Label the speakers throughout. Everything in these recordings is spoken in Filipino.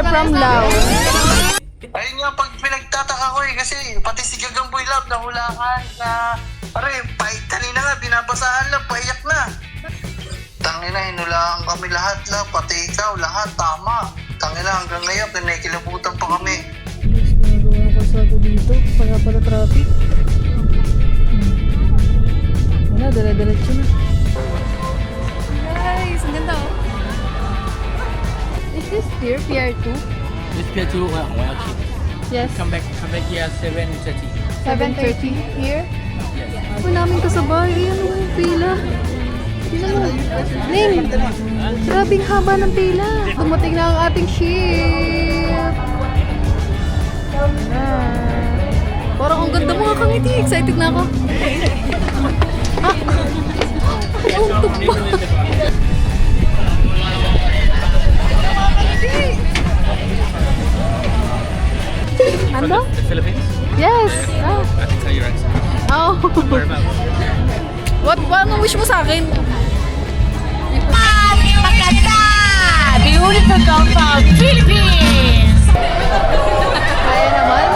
Speaker 1: from Laos.
Speaker 2: Ayun nga, pag pinagtataka ko kasi pati si Gagang Boy Love nahulaan na, kanina nga, binabasaan lang, paiyak na. Tangina, hinulaan kami lahat lang, pati ikaw, lahat, tama. Tangina, hanggang ngayon, kinikilabutan pa kami.
Speaker 1: Guys, ginagawa ng kalsado dito. Kaya pala traffic. Wala, dala-dalatso na. Guys, ang ganda oh. Is this pier? Pier 2?
Speaker 3: This Pier 2,我要去。
Speaker 1: Yes.
Speaker 3: Come back here 7:30.
Speaker 1: 7:30 here?
Speaker 3: Yes.
Speaker 1: Ako namin kasabay. Ayan o yung pila. Tingnan mo. Ning! Grabing haba ng pila. Dumating na ang ating ship. Parang ang ganda mga kangiti. Excited na ako. Ah! Ang tupa. Ano?
Speaker 3: The Philippines?
Speaker 1: Yes! Ah.
Speaker 3: I can tell your accent.
Speaker 1: Oh.
Speaker 3: Whereabouts?
Speaker 1: Ano wish mo sa akin?
Speaker 4: Maganda! Beautiful come from Philippines!
Speaker 1: Kaya naman.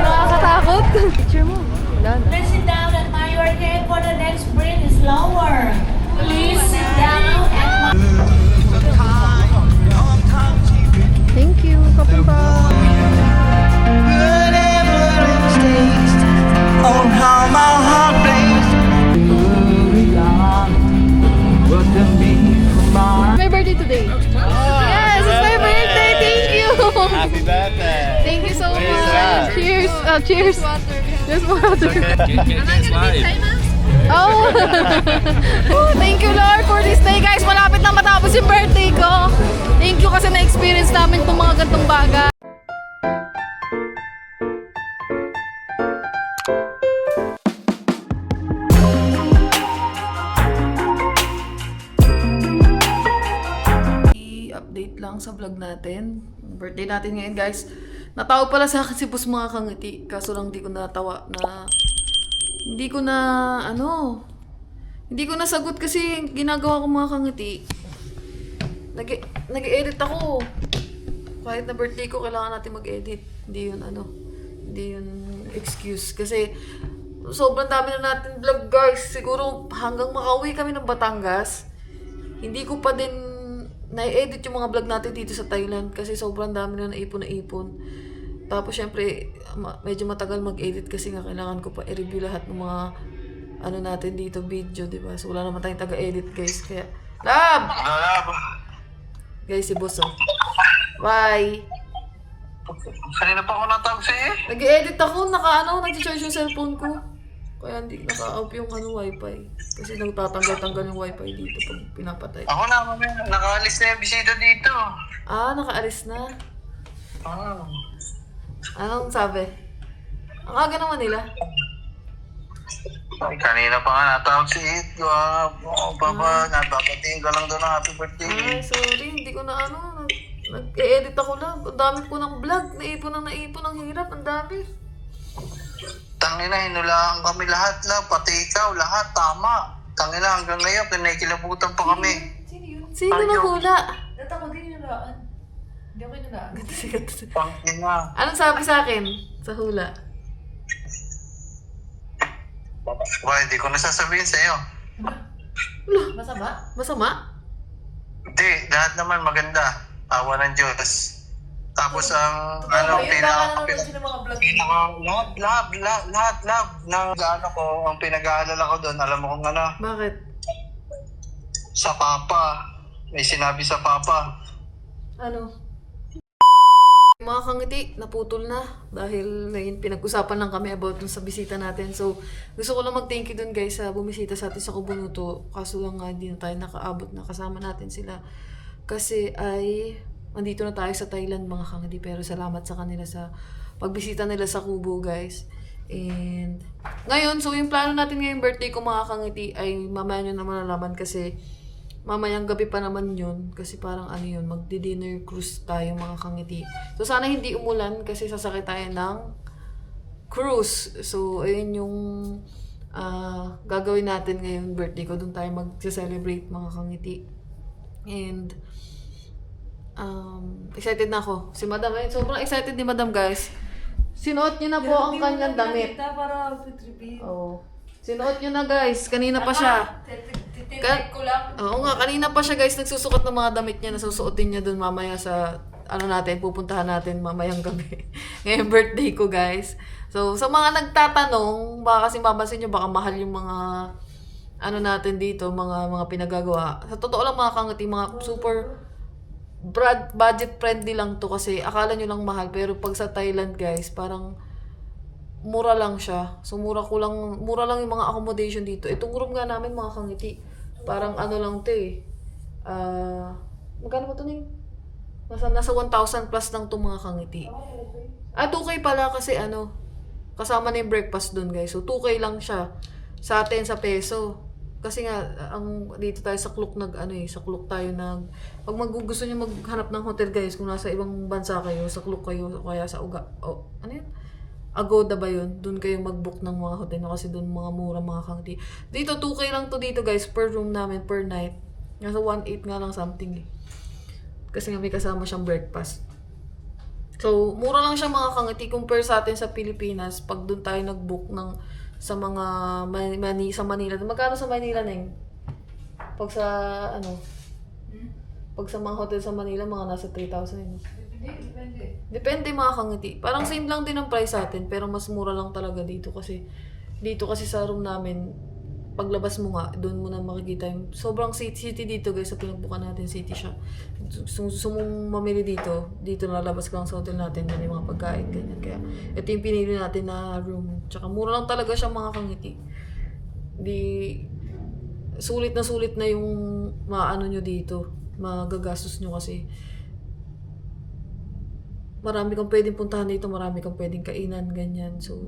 Speaker 1: Nakakatakot. Picture mo. Wala na.
Speaker 4: Let's sit down and mind your head for the next breath is lower. Please sit down and
Speaker 1: Thank you. Kapunta.
Speaker 2: Oh, how my heart breaks.
Speaker 1: My birthday today. Yes, it's my birthday. Thank you.
Speaker 3: Happy birthday!
Speaker 1: Thank you so
Speaker 3: Cheers,
Speaker 1: much.
Speaker 3: love.
Speaker 1: Cheers. Cheers. Just water.
Speaker 3: Get live.
Speaker 1: Oh. Oh, thank you Lord for this day guys. Malapit na matapos yung birthday ko. Thank you kasi na-experience namin itong mga gantong bagay. I-update lang sa vlog natin. Birthday natin ngayon guys. Natawag pala sa akin si Boss mga kangiti. Kaso lang di ko natawa na hindi ko na sagot kasi ginagawa ko mga kangiti. Nag-edit ako. Kahit na birthday ko, kailangan natin mag-edit. Hindi yun excuse. Kasi sobrang dami na natin vlog guys. Siguro hanggang makauwi kami ng Batangas, hindi ko pa din na-edit yung mga vlog natin dito sa Thailand. Kasi sobrang dami na naipon. Tapos syempre, medyo matagal mag-edit kasi nga kailangan ko pa i-review lahat ng mga natin dito video, di ba? So wala naman tayong taga-edit guys. Kaya, Lab! Guys, si Boss oh. Bye!
Speaker 2: Kanina pa ako natawag sa'yo eh.
Speaker 1: Nag-edit ako, nag-charge yung cellphone ko. Kaya hindi naka-off yung wifi. Kasi nagtatanggal-tanggal yung wifi dito pag pinapatay.
Speaker 2: Ako na, mamaya. Nakaalis na yung bisita dito.
Speaker 1: Ah, nakaalis na.
Speaker 2: Ah.
Speaker 1: Anong sabi? Ang aga naman nila.
Speaker 2: Ay, kanina pa nga natawag si It. Papa, nababatiin ka lang doon ng happy birthday.
Speaker 1: Ay, sorry. Hindi ko na nag-edit ako lang. Ang dami ko ng vlog. Naipon. Ang hirap. Ang dami.
Speaker 2: Tangina, hinulaan kami lahat lang, pati ikaw, lahat, tama. Tangina, hanggang ngayon, kinikilabutan pa kami.
Speaker 1: Sino nahula?
Speaker 4: Data ko din yung laan. Hindi ako yung laan.
Speaker 2: Tangina.
Speaker 1: Anong sabi sa akin? Sa hula?
Speaker 2: Hindi ko nasasabihin sa'yo.
Speaker 4: Masama?
Speaker 1: Masama?
Speaker 2: Hindi, lahat naman maganda. Awa ng Diyos. Tapos ang
Speaker 4: Lahat
Speaker 2: ng ang pinag-aalala ko doon, alam mo kung ano,
Speaker 1: Bakit?
Speaker 2: sa Papa. May sinabi sa Papa.
Speaker 1: Ano? Mga kangiti, naputol na. Dahil pinag-usapan lang kami about dun sa bisita natin. So, gusto ko lang mag-thank you dun guys sa bumisita sa atin sa Kubunuto. Kaso lang nga, hindi na tayo nakaabot na kasama natin sila. Kasi nandito na tayo sa Thailand mga kangiti. Pero salamat sa kanila sa pagbisita nila sa Kubo guys. And ngayon, so yung plano natin ngayong birthday ko mga kangiti ay mamaya nyo naman nalaman kasi mamayang gabi pa naman yun. Kasi parang magdi-dinner cruise tayo mga kangiti. So sana hindi umulan kasi sasakay tayo ng cruise. So ayun yung gagawin natin ngayong birthday ko. Doon tayo mag-celebrate mga kangiti. And excited na ako. Si Madam, sobrang excited ni Madam, guys. Sinuot niya na po ang kanyang damit.
Speaker 4: Para repeat.
Speaker 1: Oo. Sinuot niya na, guys. Kanina pa siya.
Speaker 4: Titik ko lang.
Speaker 1: Oo nga, kanina pa siya, guys, nagsusukat ng mga damit niya na susuotin niya dun mamaya sa pupuntahan natin mamayang gabi. Ngayong birthday ko, guys. So, sa mga nagtatanong, baka kasi mapansin nyo, baka mahal yung mga natin dito, mga pinagagawa. Sa totoo lang, mga kangati, mga super budget friendly lang to kasi akala nyo lang mahal, pero pag sa Thailand, guys, parang mura lang siya. So, mura lang yung mga accommodation dito. Itong room nga namin, mga kangiti, parang lang to eh. Magkano ba ito na nasa 1,000 plus lang itong mga kangiti. 2K pala kasi kasama na yung breakfast dun, guys. So, 2K lang siya sa atin sa peso. Kasi nga, dito tayo sa Klook sa Klook tayo pag gusto nyo maghanap ng hotel, guys, kung nasa ibang bansa kayo, sa Klook kayo, o kaya sa Agoda ba yun? Doon kayo mag-book ng mga hotel kasi doon mga mura, mga kangti. Dito, 2K lang to dito, guys, per room namin, per night. Nasa 1,800 nga lang something eh. Kasi nga may kasama siyang breakfast. So, mura lang siya, mga kangiti, compare sa atin sa Pilipinas, pag doon tayo nag-book sa mga sa Manila. Magkano sa Manila, Neng? Pag sa pag sa mga hotel sa Manila, mga nasa 3,000 yun. Depende, mga kangiti. Parang same lang din ang price sa atin, pero mas mura lang talaga dito kasi sa room namin, paglabas mo nga, doon mo na makikita yung sobrang city dito, guys, sa pinagbukan natin, city siya. Gusto mong mamili dito nalabas ka lang sa hotel natin, yan yung mga pagkain, ganyan. Kaya ito yung pinili natin na room. Tsaka mura lang talaga siya, mga kangiti. Sulit na yung maano nyo dito, magagastos nyo kasi marami kang pwedeng puntahan dito, marami kang pwedeng kainan, ganyan. So,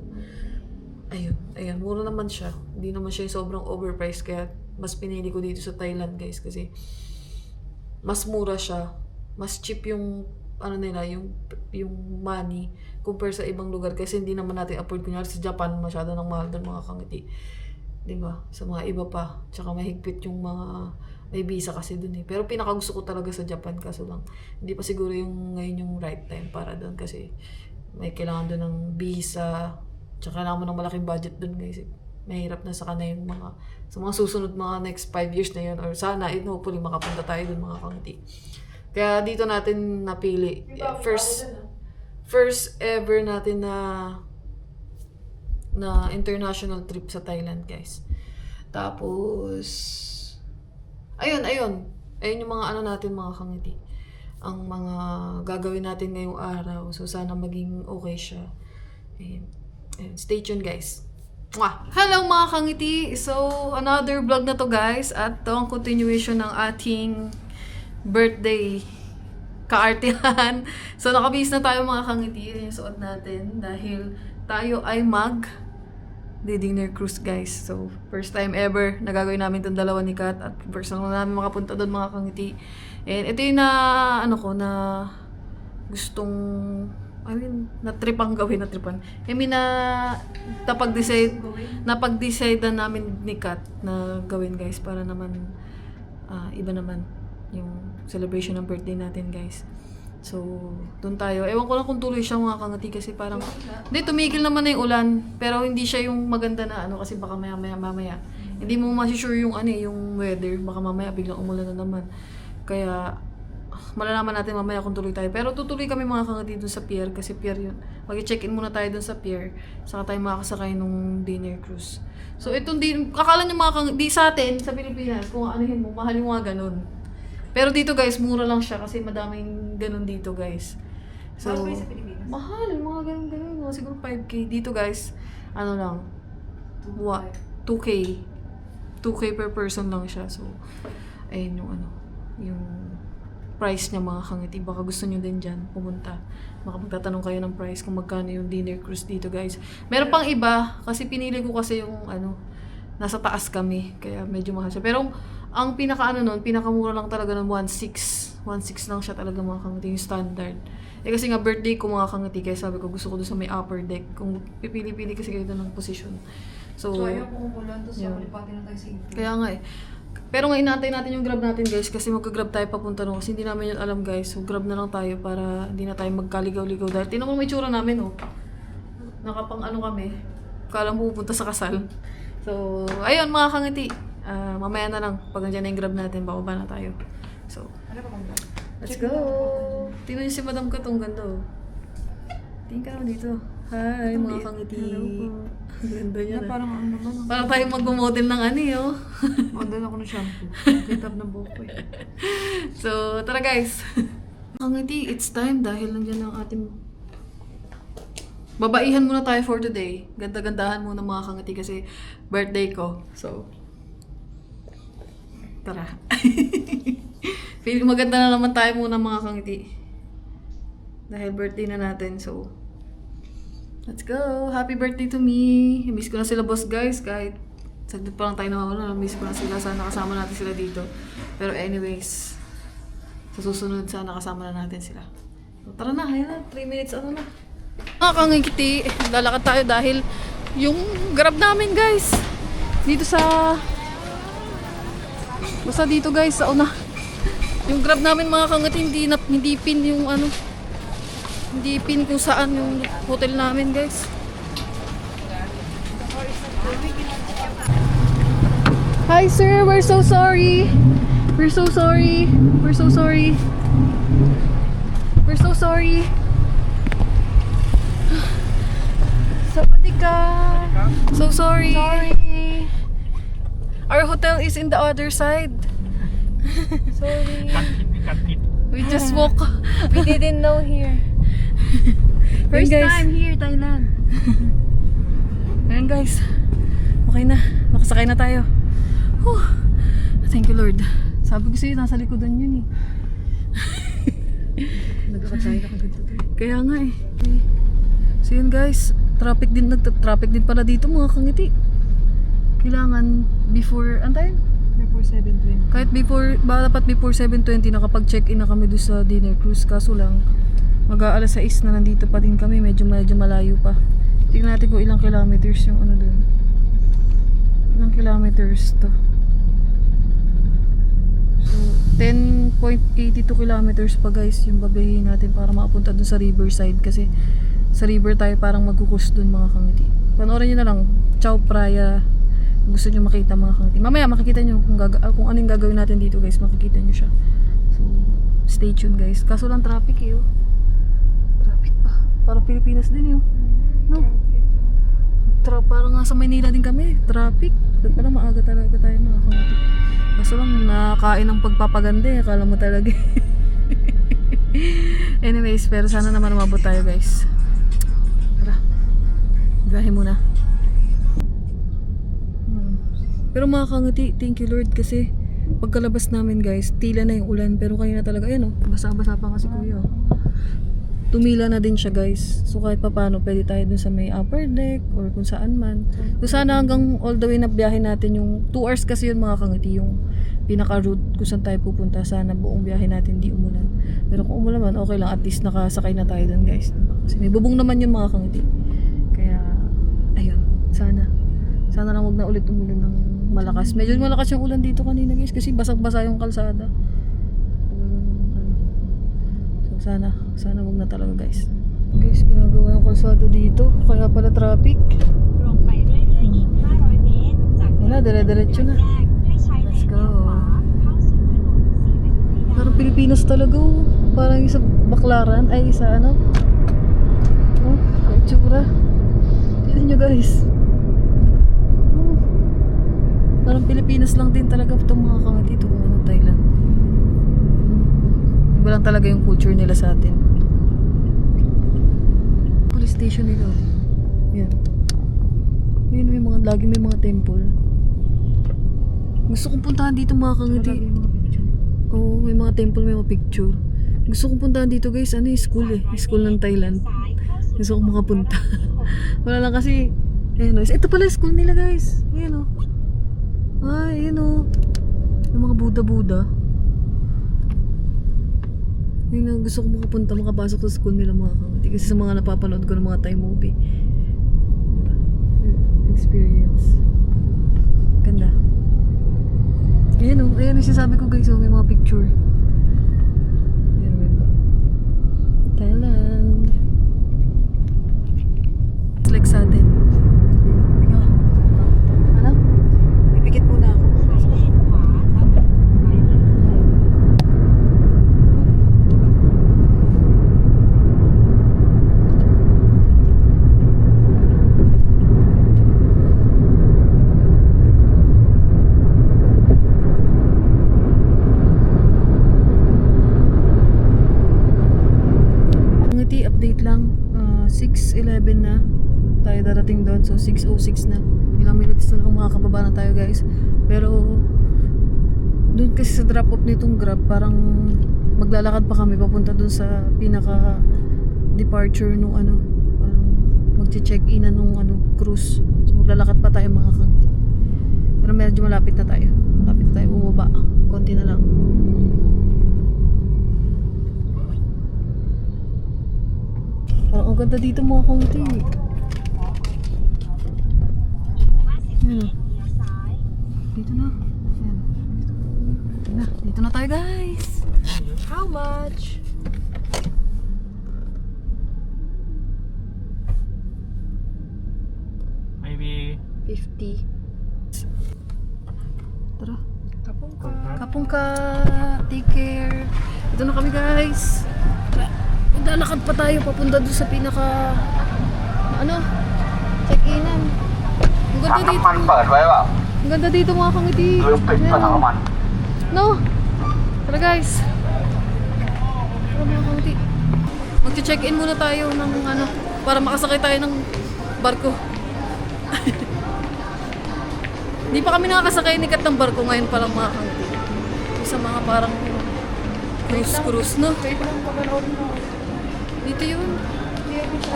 Speaker 1: ayun, mura naman siya. Hindi naman siya yung sobrang overpriced, kaya mas pinili ko dito sa Thailand, guys, kasi mas mura siya. Mas cheap yung nila, yung money compare sa ibang lugar kasi hindi naman natin afford. Kunyari sa Japan, masyado nang mahal doon, mga kangiti. 'Di ba? Sa mga iba pa. Tsaka mahigpit yung mga may visa kasi doon eh. Pero pinakagusto ko talaga sa Japan, kaso lang hindi pa siguro ngayon yung right time para doon kasi may kailangan doon ng visa. Tsaka kailangan mo ng malaking budget doon, guys. Mahirap na sa kanila yung sa mga susunod mga next 5 years na yun, or sana hopefully makapunta tayo doon, mga kangti. Kaya dito natin napili. First ever natin na international trip sa Thailand, guys. Tapos ayun yung mga natin, mga kangiti, ang mga gagawin natin ngayong araw. So sana maging okay siya. Ayun, stay tuned, guys. Mwah! Hello, mga kangiti! So, another vlog na to, guys. At ito ang continuation ng ating birthday kaartihan. So, nakabihis na tayo, mga kangiti. Yan yung suot natin. Dahil tayo ay dinner cruise, guys. So, first time ever na gagawin namin itong dalawa ni Kat. At first time namin makapunta doon, mga kangiti. And ito yung na gustong natripan. Napag-decide na namin ni Kat na gawin, guys, para naman iba naman yung celebration ng birthday natin, guys. So, doon tayo. Ewan ko lang kung tuloy siya, mga kangati, kasi parang tumigil naman na yung ulan, pero hindi siya yung maganda na kasi baka mamaya hindi mo masisure yung yung weather, baka mamaya biglang umulan na naman. Kaya malalaman natin mamaya kung tuloy tayo. Pero tutuloy kami, mga kangati, dun sa pier. Kasi pier yun. Mag-check-in muna tayo dun sa pier. Saka tayo makakasakay nung dinner cruise. So, itong akala nyo, mga kangati, sa atin, sa Pilipinas, kung anuhin mo, mahal yung mga ganun. Pero dito, guys, mura lang siya kasi madaming ganun dito, guys. So, mahal sa Pilipinas? Mahal, mga ganun. Mga siguro 5K. Dito, guys, lang, 2K. 2K per person lang siya. So, ayun yung price niya, mga kangiti. Baka gusto nyo din dyan pumunta. Baka magtatanong kayo ng price kung magkano yung dinner cruise dito, guys. Meron pang iba, kasi pinili ko kasi yung nasa taas kami. Kaya medyo mahal siya. Pero ang pinakamura lang talaga ng 1,600. 1,600 lang siya talaga, mga kangiti, yung standard. Kasi nga birthday ko, mga kangiti, kaya sabi ko gusto ko doon sa may upper deck. Kung pipili-pili kasi kayo doon ng position. So ayaw ko kung doon sa malipati na tayo sa intro. Kaya nga Pero ngayon inaantay natin yung Grab natin guys kasi magka-Grab tayo papunta no. Kasi hindi namin yun alam guys. So Grab na lang tayo para hindi na tayo magkaligaw-ligaw. Dahil tinan mo may tsura namin oh. Nakapang ano kami. Kala mo pupunta sa kasal. So ayun mga kangiti. Mamaya na lang pag nandiyan na yung Grab natin. Bababa na tayo. So let's go. Tingnan niyo si Madam Katong ganda oh. Tingin ka naman dito. Hi mga kangiti. Ang ganda niya na.
Speaker 5: Parang ano naman.
Speaker 1: Parang tayo magmamodel ng ano eh oh.
Speaker 5: Model ako ng shampoo. Kitab ng buhok ko eh.
Speaker 1: So, tara guys. Kangiti, it's time dahil nandiyan ang ating... Babaihan muna tayo for today. Ganda-gandahan muna mga kangiti kasi birthday ko. So, tara. Feeling maganda na naman tayo muna mga kangiti. Dahil birthday na natin, so... Let's go! Happy birthday to me! Miss ko na sila boss guys, kahit saglit pa lang tayo nawawala, miss ko na sila. Sana kasama natin sila dito. Pero anyways, sa susunod sana kasama na natin sila. So, tara na, ayan na, 3 minutes ano na. Mga kangiti, lalakad tayo dahil yung Grab namin guys, dito sa... Basta dito guys, sa una. Yung Grab namin mga kangiti, hindi pin yung ano, hindi pin kung saan yung hotel namin guys. Hi sir, we're so sorry. We're so sorry. We're so sorry. We're so sorry. Sawadika. So sorry. Sorry. Our hotel is in the other side. Sorry. We just walk.
Speaker 5: We didn't know here.
Speaker 1: First
Speaker 5: time here, Thailand.
Speaker 1: Ayan guys. Okay na. Makasakay na tayo. Whew. Thank you Lord. Sabi ko sa'yo, nasa likodan yun eh.
Speaker 5: Nagkakatay na kagad today.
Speaker 1: Kaya nga eh. So yun guys. Traffic din pala dito mga kangiti. Kailangan before, antayin?
Speaker 5: Before 7:20.
Speaker 1: Kahit dapat before 7:20 nakapag-check-in na kami doon sa dinner cruise. Kaso lang, mag-aalas 6 na nandito pa din kami. Medyo malayo pa. Tingnan natin kung ilang kilometers yung ano doon. Ilang kilometers to. So, 10.82 kilometers pa guys yung babiyahin natin para makapunta doon sa riverside. Kasi sa river tayo parang magkukus doon mga kangiti. Panoorin nyo na lang. Ciao Praia. Gusto nyo makita mga kangiti. Mamaya makikita nyo kung anong gagawin natin dito guys. Makikita nyo siya. So, stay tuned guys. Kaso lang traffic eh oh. Traffic pa. Parang Pilipinas din eh oh. No? Parang nga sa Maynila din kami. Traffic. Ba't pala maaga talaga tayo mga kangiti. Kaso lang nakakain ng pagpapaganda eh. Akala mo talaga. Anyways, pero sana naman umabot tayo guys. Tara. Biyahe muna. Pero mga kangiti, thank you Lord kasi pagkalabas namin guys, tila na yung ulan pero kanina talaga, ayan oh, basa-basa pa kasi kuya oh. Tumila na din siya guys. So kahit pa paano, pwede tayo dun sa may upper deck or kung saan man. So sana hanggang all the way na biyahe natin yung 2 hours kasi yun mga kangiti, yung pinaka-route kung saan tayo pupunta. Sana buong biyahe natin di umulan. Pero kung umulan man, okay lang. At least nakasakay na tayo dun guys. Kasi may bubong naman yun mga kangiti. Kaya, ayun. Sana lang wag na ulit umulan ng malakas. Medyo malakas yung ulan dito kanina guys. Kasi basang-basa yung kalsada. So sana wag na talaga guys. Guys, ginagawa yung kalsada dito. Kaya pala traffic. Wala, dire-diretso na. Let's go. Parang Pilipinas talaga oh. Parang isa Baklaran. Ay, isa ano. Oh, itsura. Tignan nyo guys. Oh. Parang Pilipinas lang din talaga itong mga kangiti dito kung ano Thailand. Iba lang talaga yung culture nila sa atin. Police station nila. Yan. Yan, lagi may mga temple. Gusto kong puntahan dito mga kangiti. Oo, may mga temple, may mga picture. Gusto kong puntahan dito guys, ano yung school eh. Yung school ng Thailand. Gusto kong makapunta. Wala lang kasi, ayun o. Ito pala yung school nila guys. Ayun o. Ay, ayun o. Yung mga Buddha. Ayun o, gusto kong makapunta, makapasok sa school nila mga kangiti. Kasi sa mga napapanood ko ng mga Thai movie. Experience. Ganda. Ayun Ayan o, ayan yung sinasabi ko guys, may mga picture. Ayan, may ba? Thailand. It's like sa atin. Ano?
Speaker 5: Pipikit muna ako.
Speaker 1: Ngiti, update lang. 6:11 na tayo darating doon. So 6:06 na. Ilang minutes na lang makakababa na tayo guys. Pero doon kasi sa drop off nitong Grab, parang maglalakad pa kami papunta doon sa pinaka departure nung ano, parang magche-check-in na nung ano, cruise. So maglalakad pa tayo mga kangti. Pero medyo malapit na tayo. Malapit na tayo bumaba. Konti na lang. Parang ang ganda dito mga kangti. Ayan. Dito na. Ayan. Dito na tayo guys.
Speaker 5: How much?
Speaker 3: Maybe
Speaker 5: 50.
Speaker 1: Tara.
Speaker 5: Tapong ka.
Speaker 1: Kapong ka. Take care. Dito na kami guys. Maglalakad pa tayo papunta doon sa pinaka ano? Check-inan. Ang ganda dito.
Speaker 2: มันเปิดไว้เปล่า
Speaker 1: Ang ganda dito mga kangiti.
Speaker 2: ลืมปิดฝาน้ำมัน
Speaker 1: No. Tara guys. Tara mga kangiti. Mag-check-in muna tayo ng ano para makasakay tayo ng barko. Hindi pa kami nakakasakay ni Kat ng barko ngayon pa lang mga kangiti. Sa mga parang cruise no? Dito yun.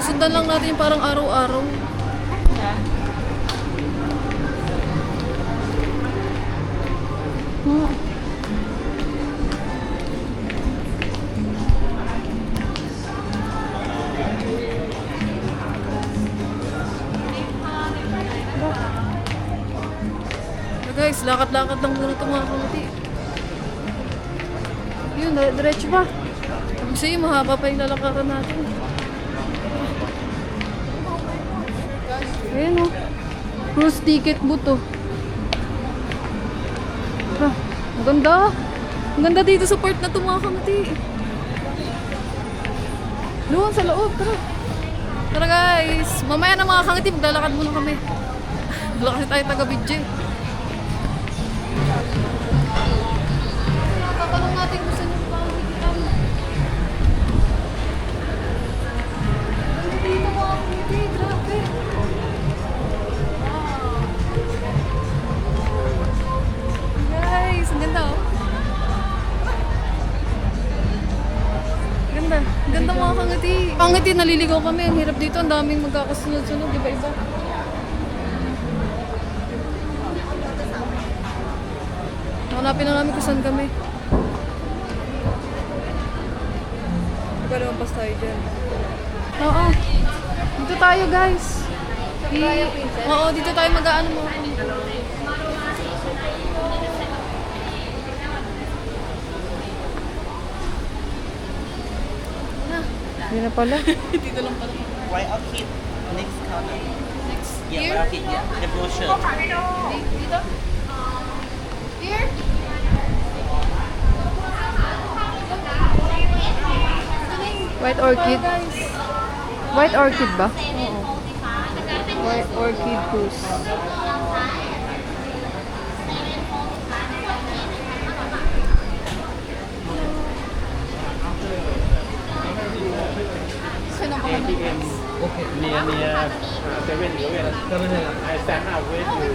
Speaker 1: Sundan lang natin yung parang araw-araw. Oh. So guys, lakad-lakad lang muna itong mga kamuti. Yun, diretso pa. Kasi mahaba pa yung lalakaran natin. Ayan o. Cruise ticket buto. Ah, ang ganda. Ang ganda dito sa part na ito mga kamuti. Doon sa loob, tara. Tara guys. Mamaya na mga kangiti, maglalakad muna kami. Wala kasi tayo taga-video. Tatanong natin kung saan yung pangikitan. Dito mga kangiti, grabe. Wow. Guys, ang ganda oh. Ganda. Ganda mga kangiti. Kangiti, naliligaw kami. Ang hirap dito. Ang daming magkakasunod-sunod. Iba-iba. Hanapin na namin kung saan kami.
Speaker 5: Magkalampas tayo dyan.
Speaker 1: Oo. Dito tayo guys. Oo, dito tayo mag-aano mo.
Speaker 5: Hindi na pala.
Speaker 1: Dito lang pala.
Speaker 6: Right orchid, next counter.
Speaker 1: Next.
Speaker 6: Yeah,
Speaker 1: Here?
Speaker 6: right orchid, yeah. The brochure.
Speaker 1: Dito? Here?
Speaker 5: White orchid.
Speaker 1: Guys.
Speaker 5: White orchid ba?
Speaker 1: Oo.
Speaker 5: White orchid cruise.
Speaker 1: Saan ang baka
Speaker 3: ATM near 7-Eleven. I stand up with you.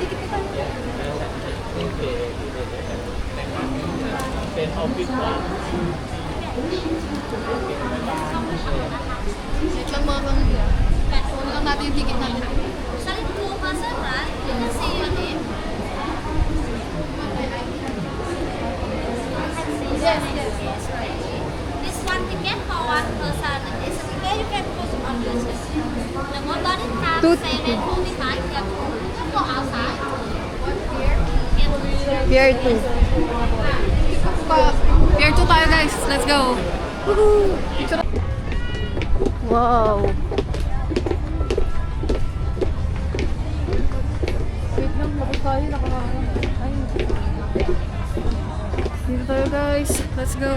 Speaker 3: Okay. Then office one.
Speaker 1: Wait lang mga kangiti. Kunin lang natin yung ticket natin.
Speaker 7: Selling 2 person, right? You can see your name.
Speaker 1: Yes, yes.
Speaker 7: This one ticket for 1 person. It's where you can put on this. The motor have 745. You have to go outside.
Speaker 5: Here too.
Speaker 7: Yes.
Speaker 1: Pier 2 tayo guys. Let's go. Woohoo!
Speaker 5: Wow. Wait lang, labas tayo. Nakaharang. Ay.
Speaker 1: Dito tayo guys. Let's go.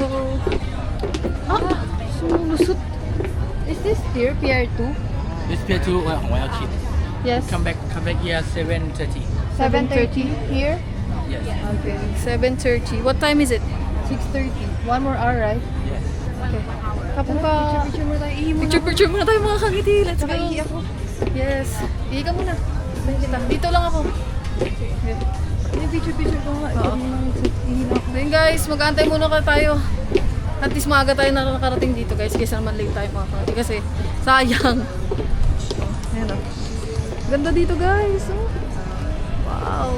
Speaker 5: Sumulusot. Is this pier? Pier 2?
Speaker 3: This Pier 2 我要 keep.
Speaker 5: Yes.
Speaker 3: Come back here 7:30.
Speaker 5: 7:30 here?
Speaker 3: Yes.
Speaker 1: Okay. 7:30. What time is it?
Speaker 5: 6:30. 1 more hour, right?
Speaker 3: Yes.
Speaker 5: Okay. Kapag ka... Picture muna tayo. Ihi muna.
Speaker 1: Picture muna tayo mga kangiti. Let's go.
Speaker 5: Ihi ako.
Speaker 1: Yes. Ihi ka muna. Sabihin kita. Dito lang ako.
Speaker 5: Hindi, picture ko nga.
Speaker 1: Oo.
Speaker 5: Ihi na ako.
Speaker 1: Then guys, mag-aantay muna ka tayo. At least maaga tayo nakarating dito guys. Kaysa naman late tayo mga kangiti. Kasi sayang. Ayan o. Ganda dito guys. Oh. Wow.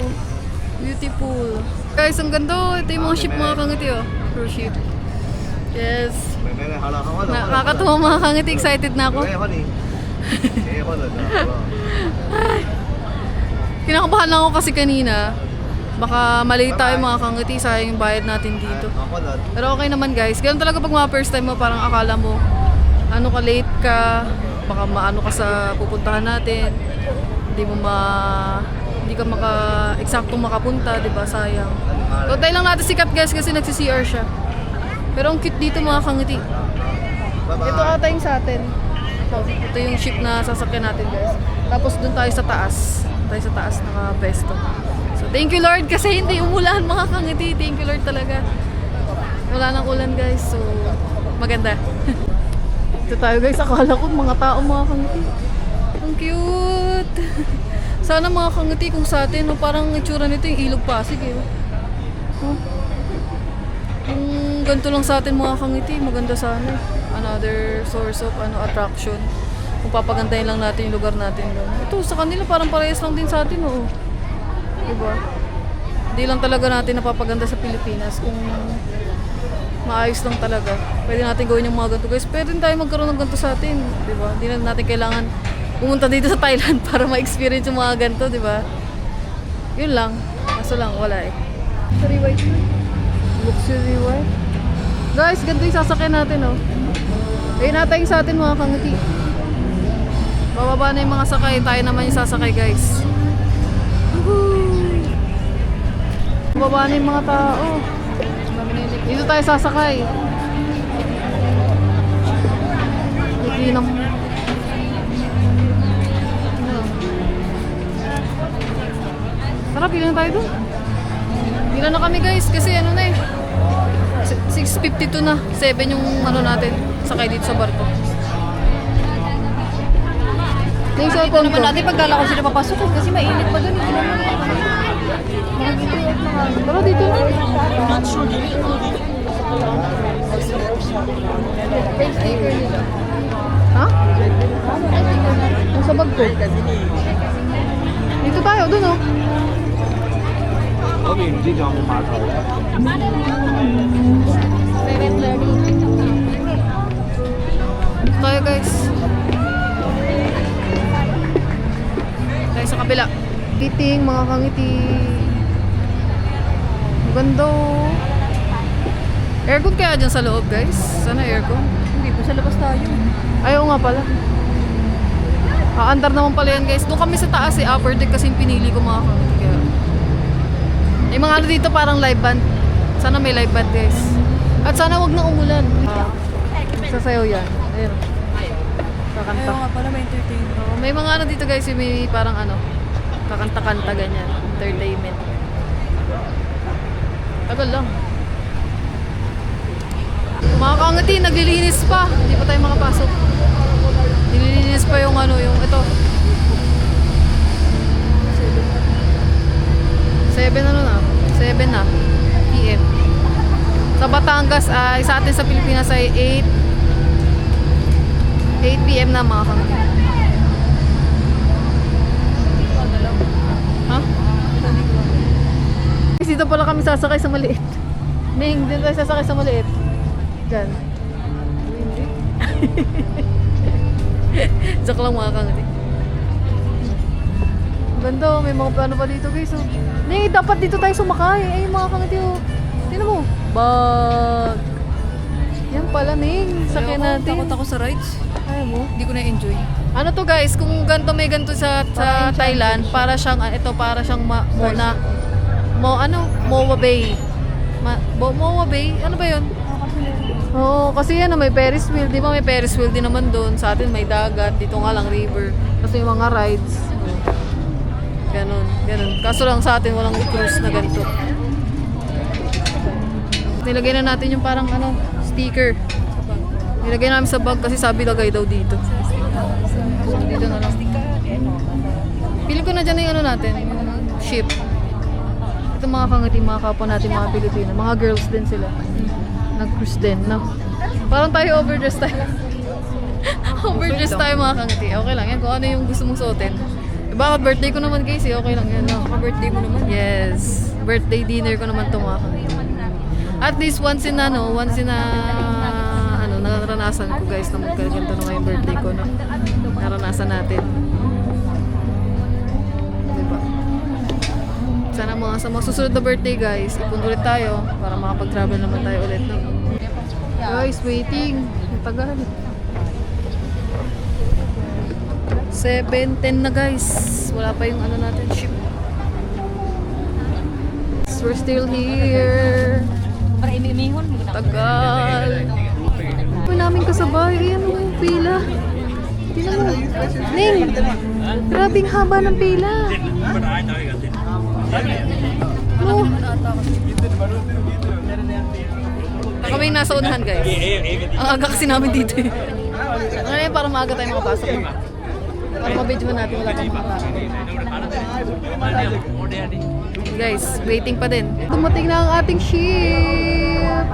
Speaker 1: Beautiful. Guys, ang ganda. Ito yung mga ship mga kangiti oh. Cruise ship. Yes. Nakakatuwa mga kangiti. Excited na ako. Kinakabahan lang ako kasi kanina. Baka mali tayo mga kangiti. Sayang yung bayad natin dito. Pero okay naman guys. Ganun talaga pag mga first time mo, parang akala mo ano ka, late ka. Baka maano ka sa pupuntahan natin. Hindi ka eksaktong makapunta, 'di ba? Sayang. So, tayo lang natin sikat guys kasi nagsi-CR siya. Pero ang cute dito mga kangiti. Ito ata yung sa atin. Ito yung ship na sasakyan natin guys. Tapos dun tayo sa taas. Tayo sa taas naka-pesto. So thank you Lord kasi hindi umulan mga kangiti. Thank you Lord talaga. Wala nang ulan guys. So maganda. Ito tayo guys. Akala ko mga tao mga kangiti. Ang cute. Sana mga kangiti kung sa atin, no, parang itsura nito yung Ilog Pasig eh. Oh. Kung ganito lang sa atin mga kangiti, maganda sana. Another source of attraction. Kung papagandahin lang natin yung lugar natin doon. Ito sa kanila parang parehas lang din sa atin, oo. Diba? Hindi lang talaga natin napapaganda sa Pilipinas. Kung maayos lang talaga, pwede natin gawin yung mga ganito guys. Pwede tayo magkaroon ng ganito sa atin, diba? Hindi na natin kailangan pumunta dito sa Thailand para ma-experience yung mga ganito, di ba? Yun lang. Kaso lang, wala eh.
Speaker 5: Luxury white na. Luxury white.
Speaker 1: Guys, ganito yung sasakyan natin, oh. Ayun nata yung sa atin, mga kangiti. Bababa na yung mga sakay. Tayo naman yung sasakay, guys. Woohoo! Bababa na yung mga tao. Dito tayo sasakay. Ikinam. Tara, pila na tayo doon. Pila na kami guys, kasi ano na eh. 6:52 na. 7 yung ano natin, sakay dito sa barko.
Speaker 5: Yung cellphone ko. Naman natin pagkala ko sila papasok eh, kasi mainit pa doon.
Speaker 1: Tara, dito na.
Speaker 5: Sticker nila.
Speaker 1: Ha?
Speaker 5: Nasa bag ko.
Speaker 1: Dito tayo, doon oh. Dito tayo guys. Tayo sa kabila. Titing, mga kangiti. Maganda oh. Aircon kaya dyan sa loob guys? Sana aircon.
Speaker 5: Hindi po, sa labas tayo.
Speaker 1: Ayaw nga pala. Andar naman pala yan guys. Doon kami sa taas upper deck kasi yung pinili ko mga kangiti. Kaya yung mga ano dito parang live band. Sana may live band guys. At sana wag na umulan. Sasayaw yan. Ayun. Kakanta.
Speaker 5: Ayaw nga pala, may entertainment.
Speaker 1: May mga ano dito guys, yung may parang kakanta-kanta ganyan. Entertainment. Tagal lang. Mga kangati, naglilinis pa. Hindi pa tayo makapasok. Nililinis pa yung yung ito. 7 na PM. Sa Batangas ay sa atin sa Pilipinas ay 8 PM na mga kangati. Ha? Dito pala kami sasakay sa maliit. Ming, dito tayo sasakay sa maliit. Diyan. Joke lang mga kangati.
Speaker 5: Ganda, may mga plano pa dito guys. Oh. Ning, dapat dito tayo sumakay. Ay, yung mga kangiti oh. Tingnan mo. Bag. Yan pala, Ning. Sakyan natin.
Speaker 1: Takot ako sa rides.
Speaker 5: Ayaw mo?
Speaker 1: Hindi ko na-enjoy.
Speaker 5: Ano to guys, kung ganito may ganito sa Thailand, para siyang, ito, para siyang Moa Bay. Moa Bay? Ano ba yun? Oo, kasi yan, may Ferris wheel. Di ba may Ferris wheel din naman doon? Sa atin may dagat, dito nga lang river. Kasi yung mga rides. Ganon. Kaso lang sa atin walang cruise na ganito. Nilagay na natin yung parang sticker. Nilagay namin sa bag kasi sabi lagay daw dito. So, dito na lang. Pili ko na dyan yung natin, yung ship. Ito mga kangiti, mga kapwa natin, mga Pilipino. Mga girls din sila. Nag-cruise din, no? Parang tayo overdressed tayo. Overdressed tayo mga kangiti. Okay lang yan, kung ano yung gusto mong suotin. Bakit birthday ko naman guys, okay lang yan, no?
Speaker 1: Birthday mo naman.
Speaker 5: Yes. Birthday dinner ko naman ito mga kangiti. At least once in naranasan ko guys na magkaganto na ngayong birthday ko, no? Naranasan natin. Diba? Sana sa mga susunod na birthday guys, ipon ulit tayo para makapag-travel naman tayo ulit, no? Guys, waiting. Matagal. 7:10 na guys. Wala pa yung natin, ship. We're still here.
Speaker 4: Para imimihon.
Speaker 5: Tagal. May namin kasabay. Ayan o yung pila. Tingnan mo. Ning! Grabing haba ng pila. No. Kami yung nasa unahan guys. Ang aga kasi namin dito eh. Ano yun, para maaga tayo makapasok. Para mabidyo natin, wala pang makapasok. Guys, waiting pa din. Dumating na ang ating ship.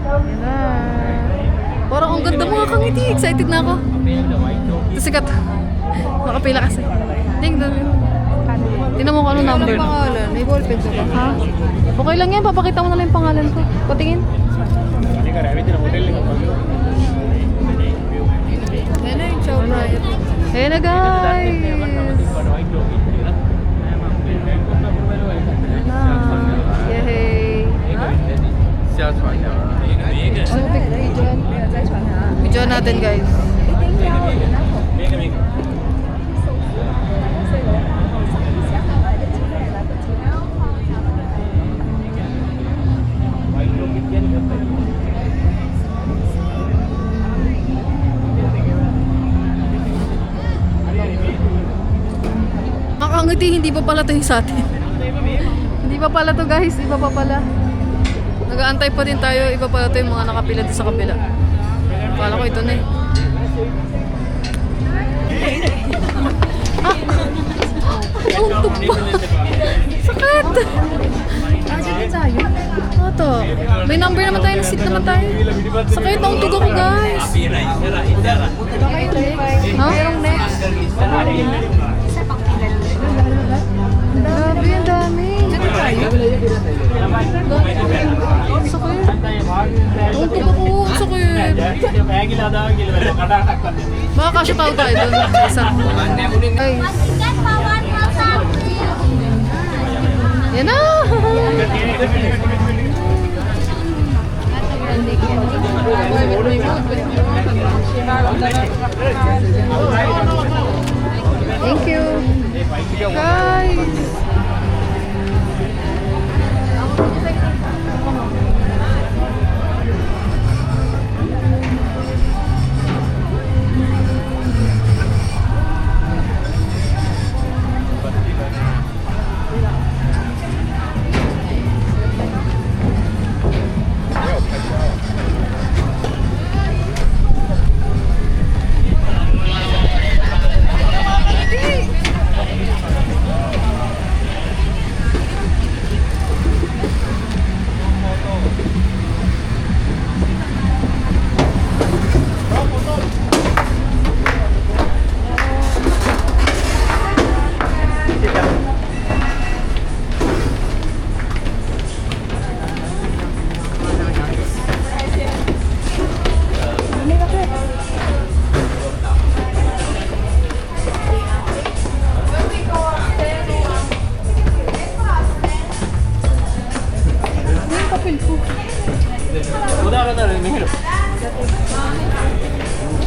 Speaker 5: Yan na. Parang ang ganda mga kangiti. Excited na ako. Ito sikat. Nakapila kasi. Tingnan mo kung anong number. Ano pangalan? May ballpen ka ba? Ha? Okay lang yan. Papakita mo na lang yung pangalan ko. Patingin. Yan na yung chow riot. Ayan na guys. Yay! Video natin guys. Nakangiti, hindi pa pala ito yung sa atin. Hindi pa pala to guys, iba pa pala. Nag-aantay pa din tayo, iba pala to yung mga nakapila din sa kabila. Akala ko ito na eh. Nauntog pa. Sakit! Ito. May number naman tayo, seat naman tayo. Sakit, nauntog ako guys. Ha? Grabe, ang dami. Sakit. Nauntog ako, sakit. Baka kasya tao tayo doon. Isa. Guys.
Speaker 7: Get for one person, please.
Speaker 5: Yan na! Thank you. Guys.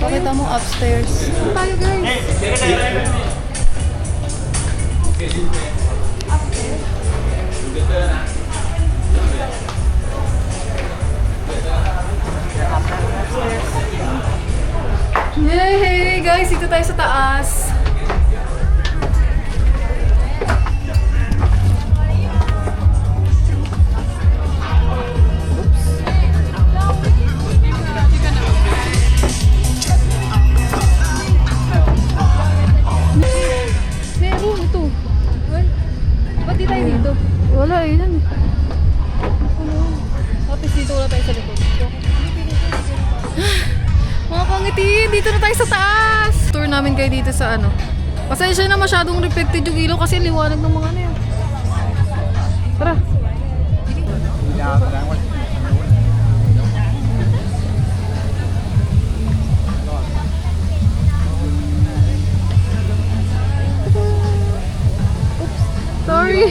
Speaker 5: Pakita mo upstairs. Saan tayo guys? Yay! Guys, dito tayo sa taas. Meron ito. Ay, ba't di tayo dito? Wala eh, yan eh. Tapos dito wala tayo sa likod. Mga kangiti, dito na tayo sa taas! Tour namin kayo dito sa ano. Pasensya na masyadong reflected yung ilaw kasi liwanag ng mga ano yan. Tara! Sorry!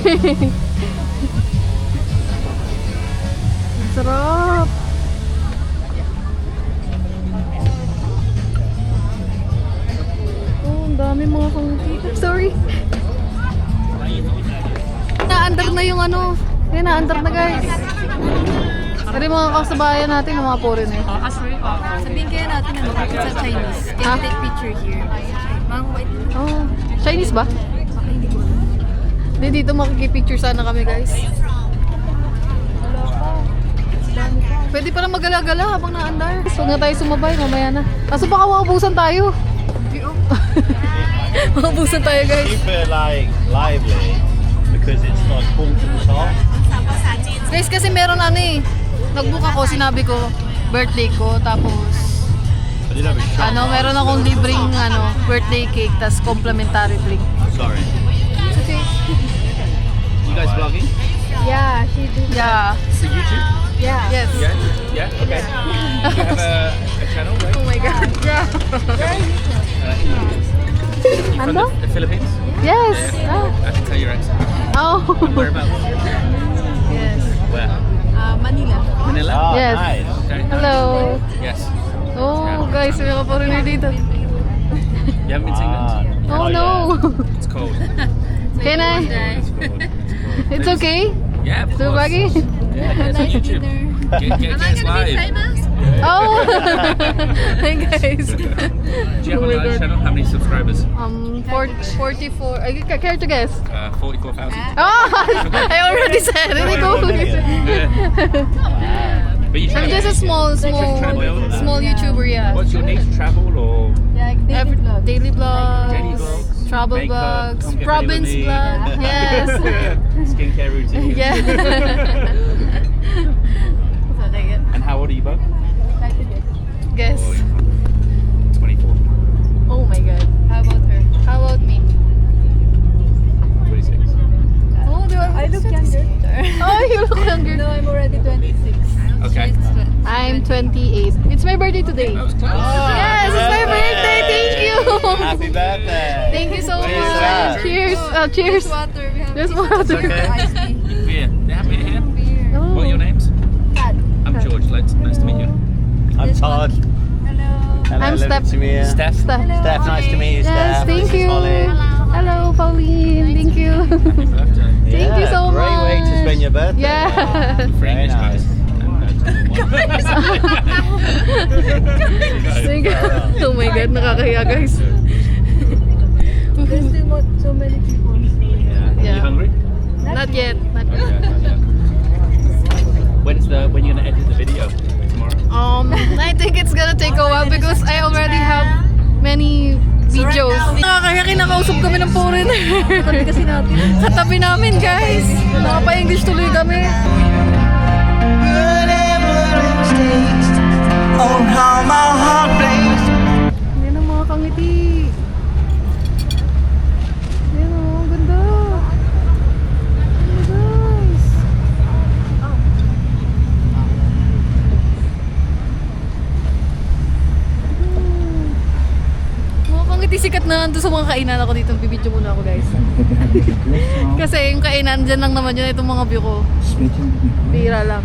Speaker 5: Ang sarap! Oh, ang dami mga kangiti. Sorry! Na-under na yung ano. Yan, na-under na guys. Pero yung mga kasabayan natin, yung mga foreigner.
Speaker 8: Sabihin kaya natin ano, sa Chinese. Can
Speaker 5: Ah?
Speaker 8: we take picture here? Mang white.
Speaker 5: Oh, Chinese ba? Hindi, dito makikipicture sana kami guys. Pwede pa na magala-gala habang naandar. Huwag na tayo sumabay, mamaya na. Kaso baka maubusan tayo. Maubusan tayo guys.
Speaker 3: Keep it like lively because it's like full to the top.
Speaker 5: Guys, kasi meron ano eh. Nag-book ako, sinabi ko, birthday ko, tapos
Speaker 3: I did have a shot.
Speaker 5: ano, meron akong libreng ano, birthday cake, tas complimentary drink.
Speaker 3: Sorry.
Speaker 5: It's okay.
Speaker 3: You guys vlogging?
Speaker 8: Yeah, she did.
Speaker 5: Yeah.
Speaker 3: For YouTube?
Speaker 8: Yeah.
Speaker 5: Yes.
Speaker 3: Yeah. Yeah. Okay. You have a channel, right?
Speaker 5: Oh my god. Yeah.
Speaker 3: You from
Speaker 5: Ano?
Speaker 3: the Philippines?
Speaker 5: Yes. Oh.
Speaker 3: I can tell your accent.
Speaker 5: Oh.
Speaker 3: Whereabouts?
Speaker 5: Yes.
Speaker 3: Where?
Speaker 8: Manila.
Speaker 3: Manila.
Speaker 2: Ah,
Speaker 5: Yes.
Speaker 3: Nice. Okay.
Speaker 5: Hello.
Speaker 3: Yes.
Speaker 5: Oh, guys, may mga foreigner dito.
Speaker 3: You haven't been to England?
Speaker 5: Oh no.
Speaker 3: It's cold.
Speaker 5: Can I?
Speaker 3: It's cold.
Speaker 5: It's okay?
Speaker 3: Yeah, of
Speaker 5: So
Speaker 3: course.
Speaker 5: baggy?
Speaker 3: Yeah, it's on YouTube. Get us live.
Speaker 5: Oh. Hi guys.
Speaker 3: Do you have
Speaker 5: Oh
Speaker 3: a
Speaker 5: my
Speaker 3: live
Speaker 5: God.
Speaker 3: channel? How many subscribers?
Speaker 5: 44. I care to guess.
Speaker 3: 44,000.
Speaker 5: Oh, I already said it. Go.
Speaker 3: But you
Speaker 5: I'm just a small YouTuber, yeah.
Speaker 3: What's your niche? Travel or
Speaker 5: Daily vlogs,
Speaker 3: daily vlogs?
Speaker 5: travel
Speaker 3: makeup,
Speaker 5: vlogs,
Speaker 3: come get
Speaker 5: province
Speaker 3: ready with me.
Speaker 5: vlog. Yes.
Speaker 3: Skincare routine?
Speaker 5: Yeah. Okay,
Speaker 3: And how old are you both?
Speaker 5: guess.
Speaker 3: 24.
Speaker 5: Oh my god. How about her? How about me?
Speaker 3: 26.
Speaker 5: Oh,
Speaker 8: I look younger.
Speaker 5: Oh, you look younger.
Speaker 8: No, I'm already 26.
Speaker 3: Okay.
Speaker 5: I'm 28. It's my birthday today.
Speaker 3: That was close.
Speaker 5: Yes, it's my birthday. Thank you.
Speaker 2: Happy birthday.
Speaker 5: Thank you so
Speaker 2: Cheers,
Speaker 5: much.
Speaker 2: Dad.
Speaker 5: Cheers. Cheers.
Speaker 8: Water. We have
Speaker 5: There's water.
Speaker 3: Okay. Beer. They have beer here.
Speaker 5: Oh.
Speaker 3: What are your names?
Speaker 8: Tad.
Speaker 3: I'm George. Nice to meet you.
Speaker 2: I'm Todd.
Speaker 8: Hello.
Speaker 2: Hello,
Speaker 5: I'm
Speaker 2: lovely
Speaker 5: Steph.
Speaker 2: to meet you.
Speaker 3: Steph.
Speaker 5: Steph.
Speaker 2: Steph, nice to meet you,
Speaker 5: Yes,
Speaker 2: Steph.
Speaker 5: thank
Speaker 2: This is
Speaker 5: you.
Speaker 2: Holly.
Speaker 5: Hello, Pauline. Thank you.
Speaker 3: Happy birthday.
Speaker 5: Thank you so
Speaker 2: great
Speaker 5: much.
Speaker 2: way to spend your birthday.
Speaker 5: Yeah.
Speaker 3: Very
Speaker 2: nice.
Speaker 5: Thank you. Oh my god, nakakahiya guys.
Speaker 8: There's still so many people.
Speaker 3: Are
Speaker 5: Yeah.
Speaker 3: you hungry?
Speaker 5: Not yet. Not yet.
Speaker 3: Okay. When you gonna edit the video? Tomorrow?
Speaker 5: I think it's gonna take a while because I already have many videos. Nakakaya kinakausap kami ng foreigner.
Speaker 8: Kami kasi natin.
Speaker 5: Katabi namin guys. Nakapa-English tuloy kami.
Speaker 2: Oh, how my heart bleeds.
Speaker 5: Yan ang mga kangiti. Yan o, ang ganda. Yan guys. Mga kangiti sikat na nandun sa mga kainan ako dito. Bibidyo muna ako guys. Kasi yung kainan dyan lang naman yun. Itong mga view ko. Bira lang.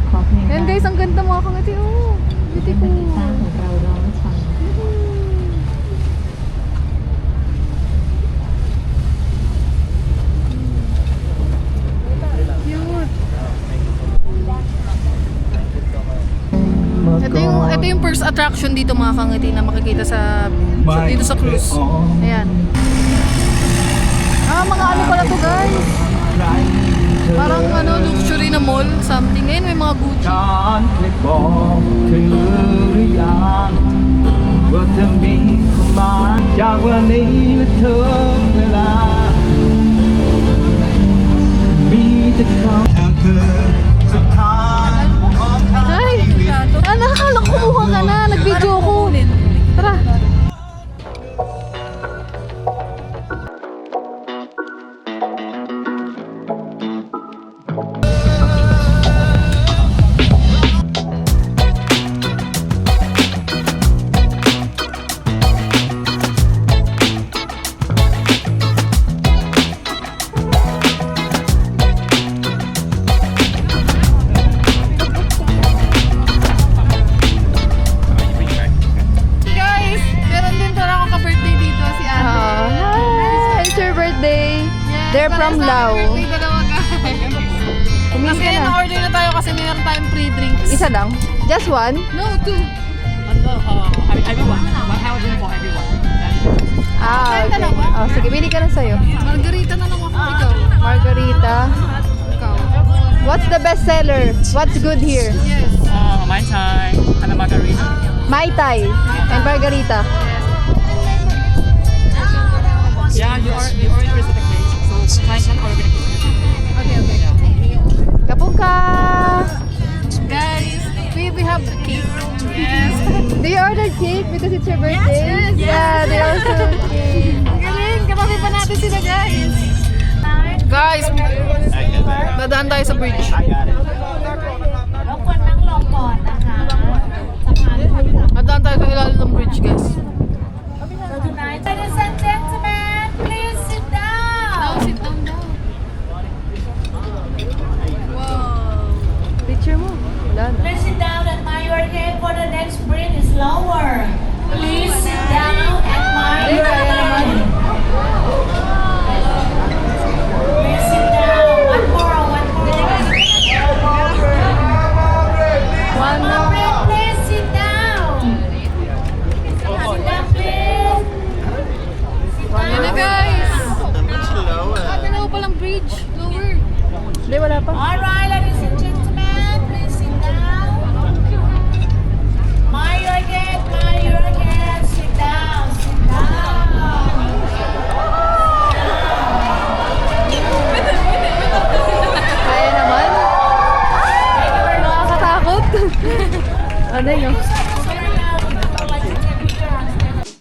Speaker 5: Ayan guys, ang ganda mga kangiti. Oh, beautiful. Cute. Ito yung first attraction dito mga kangiti na makikita dito sa cruise. Ayan. Mga ano pala to guys. Parang luxury na mall, something. Ayun, may mga Gucci.
Speaker 3: ไม่บอกเธอหรือยังว่าจะมีความหมายจากวันนี้และเธอเวลามีแต่คำทางเธอสุดท้ายของทาง
Speaker 5: Ay! Nakakala ko kumuha ka na. Nag-video ko. Tara. Guys, meron din pala ako ka-birthday dito si Ate.
Speaker 8: Hi! It's your birthday. They're from Lao.
Speaker 5: Birthday dalawa guys.
Speaker 8: Kumain
Speaker 5: Kasi
Speaker 8: ka na.
Speaker 5: na-order na tayo kasi meron tayong free drinks.
Speaker 8: Isa lang? Just one?
Speaker 5: No, two.
Speaker 6: Everyone. One hour room for everyone.
Speaker 8: Okay. Oh, sige, bili ka na sa'yo.
Speaker 5: Margarita na lang ako. Ikaw.
Speaker 8: Margarita.
Speaker 5: Ikaw.
Speaker 8: What's the best seller? What's good here?
Speaker 5: Yes.
Speaker 6: Mai Tai and a margarita.
Speaker 8: Mai Tai and Margarita.
Speaker 6: Yeah, you order is at the cake. So client can order the cake.
Speaker 5: Okay.
Speaker 8: Kapuka!
Speaker 5: Guys, we have the cake. Yes.
Speaker 8: Do you order cake because it's your birthday?
Speaker 5: Yes, yes.
Speaker 8: Yeah, they also cake.
Speaker 5: Galing, katabi pa natin sila guys. Guys, dadaan tayo sa bridge.
Speaker 4: รบกวนนั่งลงก่อนนะคะสะพาน
Speaker 5: Dadaan tayo sa ilalim ng bridge guys.
Speaker 4: So tonight, ladies and gentlemen, please sit down.
Speaker 5: Sit down daw. Wow.
Speaker 8: Picture mo. Wala na.
Speaker 4: Please sit down and admire your cake for the next bridge is lower. Please sit down and admire your cake. Please sit down. One more, one more. One more, please sit down. Sit down, please.
Speaker 5: Yan na guys. Dalawa palang bridge. Lower.
Speaker 8: Hindi, wala pa.
Speaker 4: Alright, ladies and gentlemen, please sit down. Admire your cake, sit down, sit down.
Speaker 8: Kaya naman. Nakakatakot. Ano yun?
Speaker 4: Sorry, I'd like to take a picture on stage.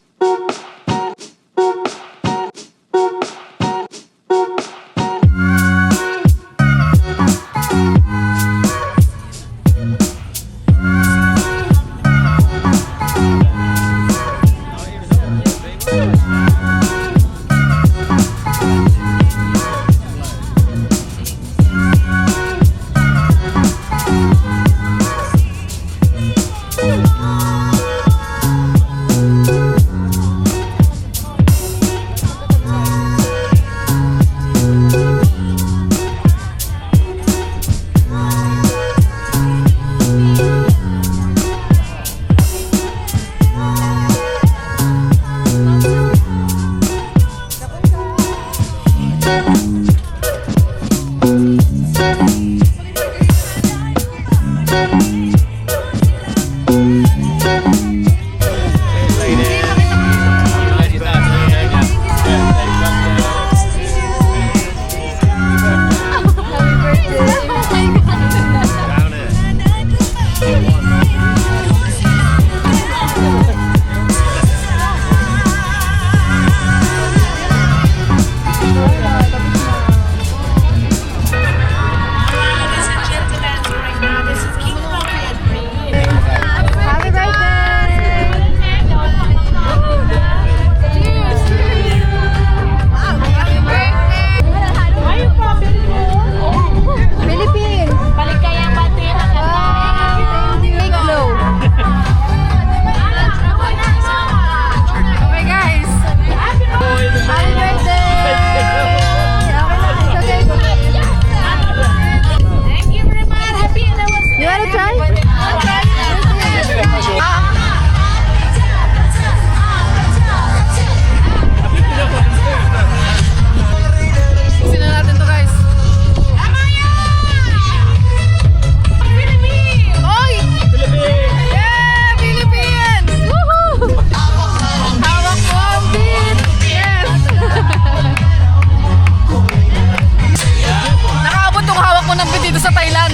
Speaker 5: dito sa Thailand.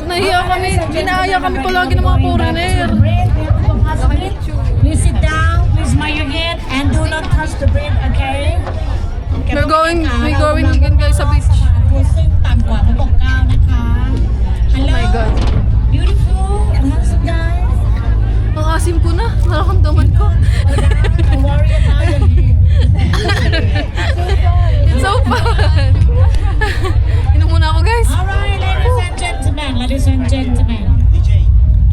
Speaker 5: Nahiya kami, ginaaya kami palagi ng mga foreigner.
Speaker 4: Please sit down, please mind your head, and do not touch the bread, okay?
Speaker 5: We're going again guys sa beach.
Speaker 4: ตัวซึ่งต่ำกว่าปกเก้านะคะ
Speaker 5: Oh my God.
Speaker 4: Beautiful and handsome guys.
Speaker 5: Ang asim ko na, nararamdaman ko.
Speaker 4: Don't worry about your hair.
Speaker 5: It's so fun. Inom muna ako guys.
Speaker 4: Alright, ladies and gentlemen.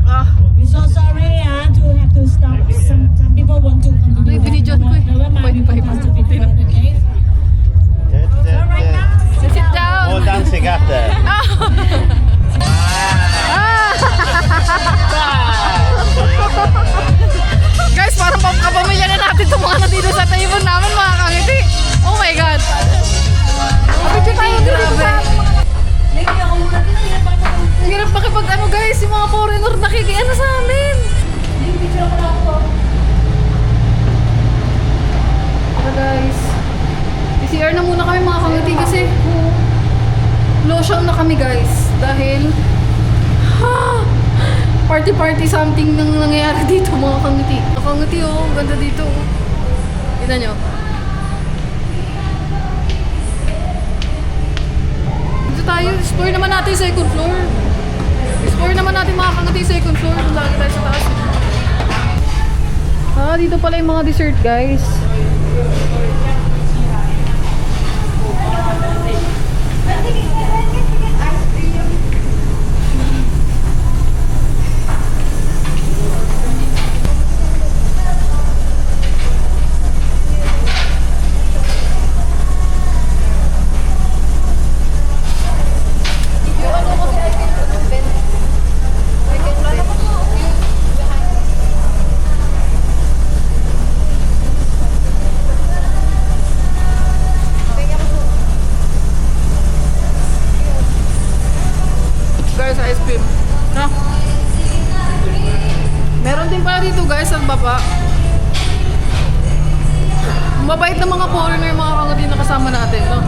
Speaker 5: Ah,
Speaker 4: We're so sorry to have to stop. Some people want to continue.
Speaker 5: Ay, binidyoan ko eh.
Speaker 4: Never mind,
Speaker 5: Bye, bye,
Speaker 4: has to be done, okay? So right now,
Speaker 5: sit down.
Speaker 9: More dancing after.
Speaker 5: Guys, parang kapamilya na natin itong mga nandito sa table namin, mga kangiti. Oh my God. Kapityo tayo grabe. Ang hirap makipag ano guys, yung mga foreigner nakikiano sa amin. Tara guys. CR na muna kami mga kangiti kasi lotion na kami guys. Dahil party something nang nangyayari dito mga kangiti. Kangiti oh, ganda dito oh. Tignan nyo. Dito tayo, explore naman natin yung second floor. Explore naman natin mga kangiti yung second floor. Kung lagi tayo sa taas. Dito pala yung mga dessert guys. Guys, ice cream. Ha? Meron din pala dito guys, ang baba. Mabait na mga foreigner, mga kangati na kasama natin, no?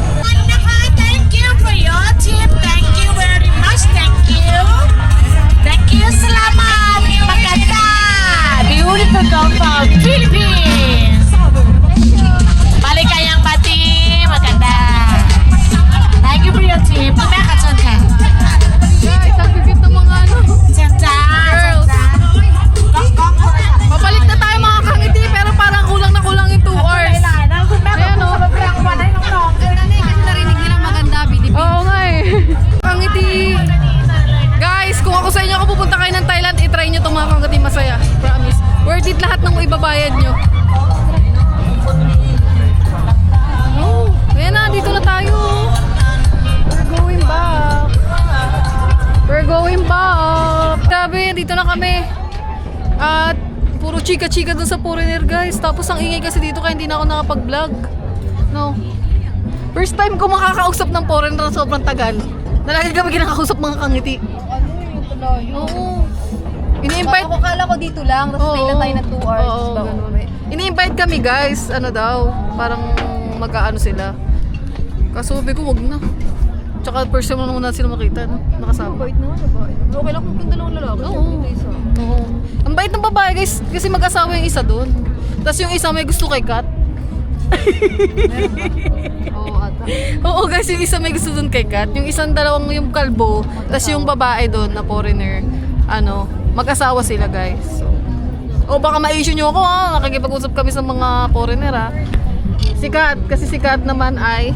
Speaker 4: thank you for your tip. Thank you very much. Thank you. Thank you. Salamat. Maganda. Beautiful girl from Philippines. Maligayang bati. Maganda. Thank you for your tip. Pagkakatsun ka.
Speaker 5: Guys, ang cute ng mga ano.
Speaker 4: Ganda.
Speaker 5: Girls. Pabalik na tayo mga kangiti, pero parang kulang na kulang yung 2 hours. Ayan o.
Speaker 8: Kasi narinig nila maganda, binibig.
Speaker 5: Oo nga eh. Kangiti. Guys, kung ako sa inyo, ako pupunta kayo ng Thailand, itry nyo itong mga kangiti, masaya. Promise. Worth it lahat ng ibabayad nyo. Oh, ayan na, dito na tayo. We're going back. We're going back. Sabi, dito na kami. At puro chika-chika dun sa foreigner guys. Tapos ang ingay kasi dito kaya hindi na ako nakapag-vlog. No. First time ko makakausap ng foreigner na sobrang tagal. Na lagi kami kinakausap mga kangiti.
Speaker 8: Ano yung tuloy?
Speaker 5: Oo. Ini-invite.
Speaker 8: Ako kala ko dito lang, tapos stay lang tayo ng 2 hours.
Speaker 5: Oo,
Speaker 8: bago
Speaker 5: ganun.
Speaker 8: uwi.
Speaker 5: Ini-invite kami guys. Ano daw, parang mag-aano sila. Kaso sabi ko wag na. Tsaka first time lang muna sila makita, no? Nakasama.
Speaker 8: Mabait naman, mabait. Okay lang kung dalawang lalaki.
Speaker 5: Oo. Oo. Ang bait ng babae guys, kasi mag-asawa yung isa doon. Tapos yung isa may gusto kay Kat.
Speaker 8: Oo, ata.
Speaker 5: Oo guys, yung isa may gusto doon kay Kat. Yung isang dalawang yung kalbo, tapos yung babae doon na foreigner, ano, mag-asawa sila guys. So, o baka ma-issue nyo ako ha, nakikipag-usap kami sa mga foreigner ha. Si Kat, kasi si Kat naman ay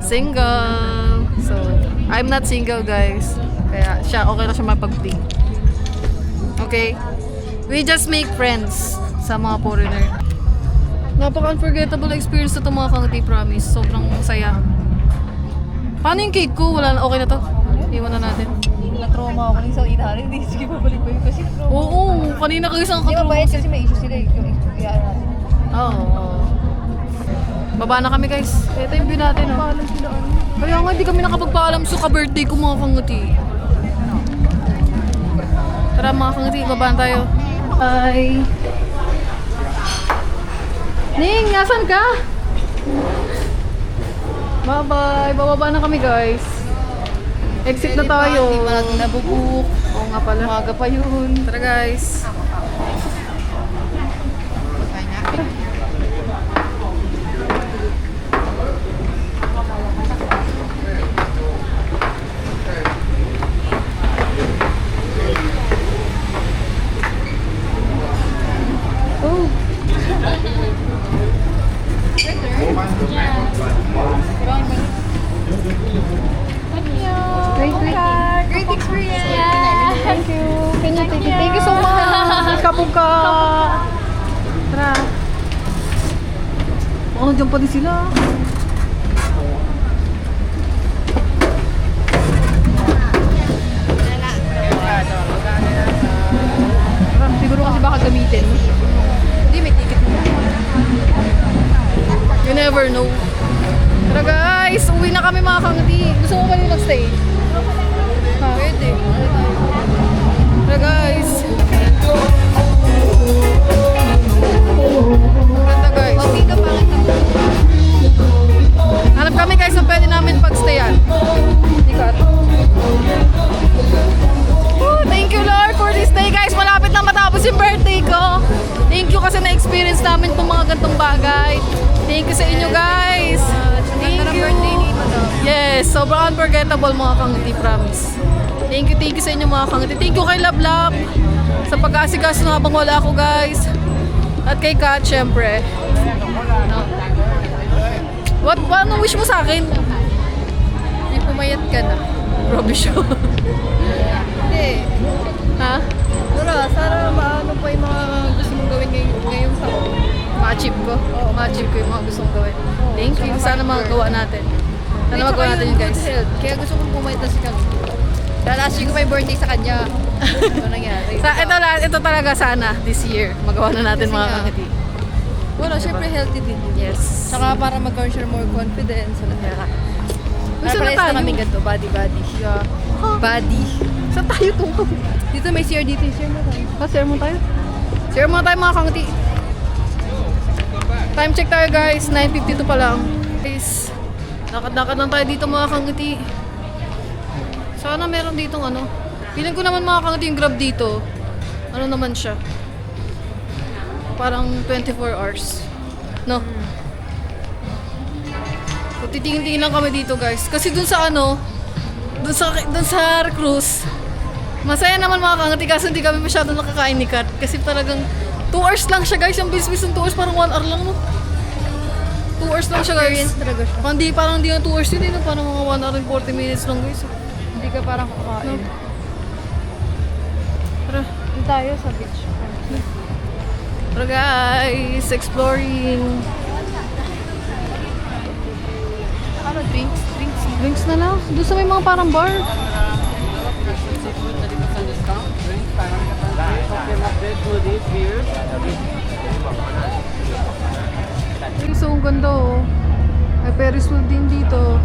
Speaker 5: single. So, I'm not single guys. Kaya siya, okay na siya mapag-ping. Okay? We just make friends sa mga foreigner. Napaka-unforgettable experience na ito mga kangati, promise. Sobrang saya. Paano yung cake ko? Wala na, okay na to? Iwan na natin.
Speaker 8: Na-trauma ako ng isang inari. Hindi, sige babalik ko yun kasi trauma.
Speaker 5: Oo, kanina kayo isang
Speaker 8: Hindi
Speaker 5: katulong.
Speaker 8: mabait kasi may issue sila eh. Yung iyaan natin.
Speaker 5: Oo. Baba na kami guys. Ito yung view natin. Oh. Kaya nga hindi kami nakapagpaalam sa ka-birthday ko mga kangati. Tara mga kangati, baba na tayo. Bye. Ning, nasan ka? Bye-bye. Bababa na kami guys. Exit na tayo.
Speaker 8: Hindi pa natin nabubook.
Speaker 5: Oo nga pala.
Speaker 8: Umaga pa yun.
Speaker 5: Tara guys.
Speaker 8: Great experience!
Speaker 5: Thank you. Thank you so much. Kapuka. Tara. Oh, dyan pa din sila. Tara, siguro kasi baka gamitin. Hindi, may ticket mo. You never know. Tara guys, uwi na kami mga kangti. Gusto mo ba yung mag-stay? Ha? Pwede. Tara guys. Maganda guys.
Speaker 8: Okay ka pa kita.
Speaker 5: Hanap kami guys na pwede namin pag-stayan. Ikat. Thank you Lord for this day guys. Malapit na matapos yung birthday ko. Thank you kasi na-experience namin itong mga gantong bagay. Thank you sa inyo guys. Thank you. Yes, sobrang unforgettable mga kangiti, promise. Thank you sa inyo mga kangiti. Thank you kay Lab Lab sa pag-aasigaso na habang wala ako guys. At kay Kat, syempre. No. Ano wish mo sa akin?
Speaker 8: May pumayat ka na.
Speaker 5: Grabe siya.
Speaker 8: Hindi.
Speaker 5: Ha?
Speaker 8: Pero sana maano pa yung mga gusto mong gawin ngayong taon.
Speaker 5: Ma-achieve ko. Oo, ma-achieve ko yung mga gusto kong gawin. Thank you. Sana magawa natin. Sana magawa natin yun guys.
Speaker 8: Kaya gusto kong pumayat na si Kang. Dahil last year ko pa yung birthday sa kanya. Ano nangyari?
Speaker 5: Ito talaga sana this year. Magawa na natin
Speaker 8: Kasi
Speaker 5: mga
Speaker 8: nga,
Speaker 5: kangiti.
Speaker 8: Well, syempre healthy din yun.
Speaker 5: Yes.
Speaker 8: Tsaka para magkaroon siya ng more confidence. Ano
Speaker 5: Yeah.
Speaker 8: Para
Speaker 5: Saan na
Speaker 8: parehas
Speaker 5: tayo?
Speaker 8: na kami ganito. Body.
Speaker 5: Yeah.
Speaker 8: Body.
Speaker 5: Saan tayo tungo?
Speaker 8: Dito may CR dito. CR mo tayo.
Speaker 5: Share mo tayo. Share mo tayo mga kangiti. Time check tayo guys. 9:52 pa lang. Guys, lakad-lakad lang tayo dito mga kangiti. Sana meron ditong ano. Piling ko naman mga kangiti yung Grab dito. Ano naman siya? Parang 24 hours. No? So, titingin-tingin lang kami dito guys. Kasi dun sa ano, dun sa cruise, masaya naman mga kangati kasi hindi kami masyadong nakakain ni Kat. Kasi talagang 2 hours lang siya guys. Yung bis-bis ng 2 hours parang 1 hour lang no? 2 hours lang siya guys.
Speaker 8: Experience talaga siya.
Speaker 5: Parang hindi na 2 hours yun eh. Parang mga 1 hour and 40 minutes lang guys.
Speaker 8: Hindi ka parang kakain.
Speaker 5: Tara.
Speaker 8: Doon tayo sa beach.
Speaker 5: Tara guys, exploring.
Speaker 8: Ano, drinks?
Speaker 5: Drinks na lang. Doon sa may mga parang bar. So, ang ganda oh. May Ferris wheel din dito.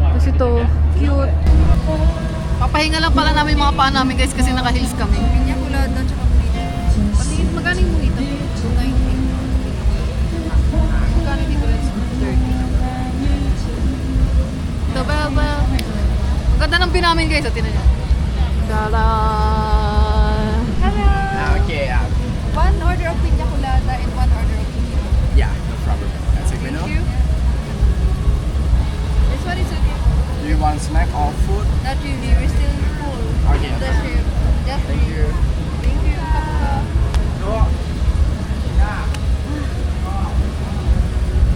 Speaker 5: Tapos ito, cute. Papahinga lang pala namin yung mga paa namin guys kasi naka-heels kami.
Speaker 8: Pinya kulada, tsaka pita.
Speaker 5: Pati magkano yung mojito? 290. Magkano dito guys? 30. Ito, baba. Ang ganda ng pinamin guys. At tinan nyo. Tara!
Speaker 8: Hello!
Speaker 3: Okay,
Speaker 8: One order of pinya colada and one order of pita.
Speaker 3: yeah, no problem. That's it,
Speaker 8: Thank you. This one is okay.
Speaker 3: Do you want snack or food?
Speaker 8: Not really, we're still full.
Speaker 3: Okay.
Speaker 8: The shrimp. Just
Speaker 3: Thank you.
Speaker 8: Thank you.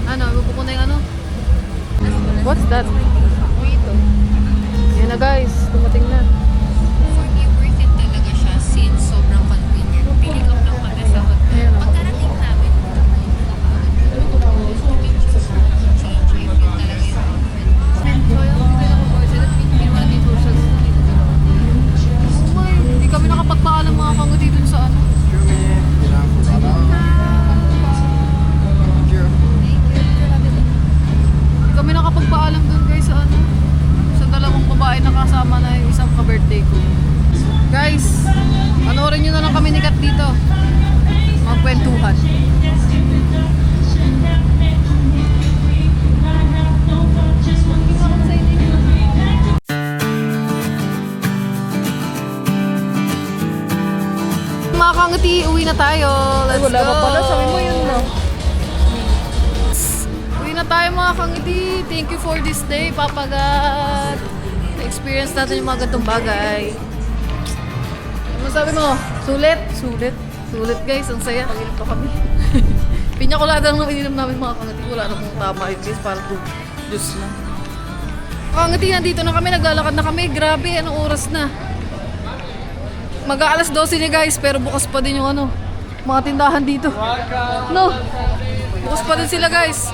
Speaker 5: Ano, ibubo ko na yung ano? What's that?
Speaker 8: Mojito.
Speaker 5: Yan na guys, dumating na.
Speaker 7: Worth it talaga siya since sobrang convenient. Pick up lang kami sa hotel. Pagkarating namin, change if yun talaga yung outfit.
Speaker 5: So, yung hindi na ko boys, ginawa natin yung socials. Oh my, hindi kami nakapagpaalam mga kanguti dun sa ano. Hindi kami nakapagpaalam dun guys sa ano. Sa dalawang babae na kasama na yung isang ka-birthday ko. Guys, panoorin nyo na lang kami ni Kat dito. Magkwentuhan. kangiti, uwi na tayo. Let's
Speaker 8: Wala
Speaker 5: go.
Speaker 8: pa pala, sabi mo yun no.
Speaker 5: Uwi na tayo mga kangiti. Thank you for this day, Papa God. Na-experience natin yung mga gantong bagay. Ano sabi mo? Sulit? Sulit. Sulit guys, ang saya. Pag-inom pa kami. Pinya colada lang ininom namin mga kangiti. Wala na pong tama yun guys, para to juice lang. Kangiti, nandito na kami, naglalakad na kami. Grabe, anong oras na? Mag-aalas 12 na guys, pero bukas pa din yung mga tindahan dito. No? Bukas pa din sila guys.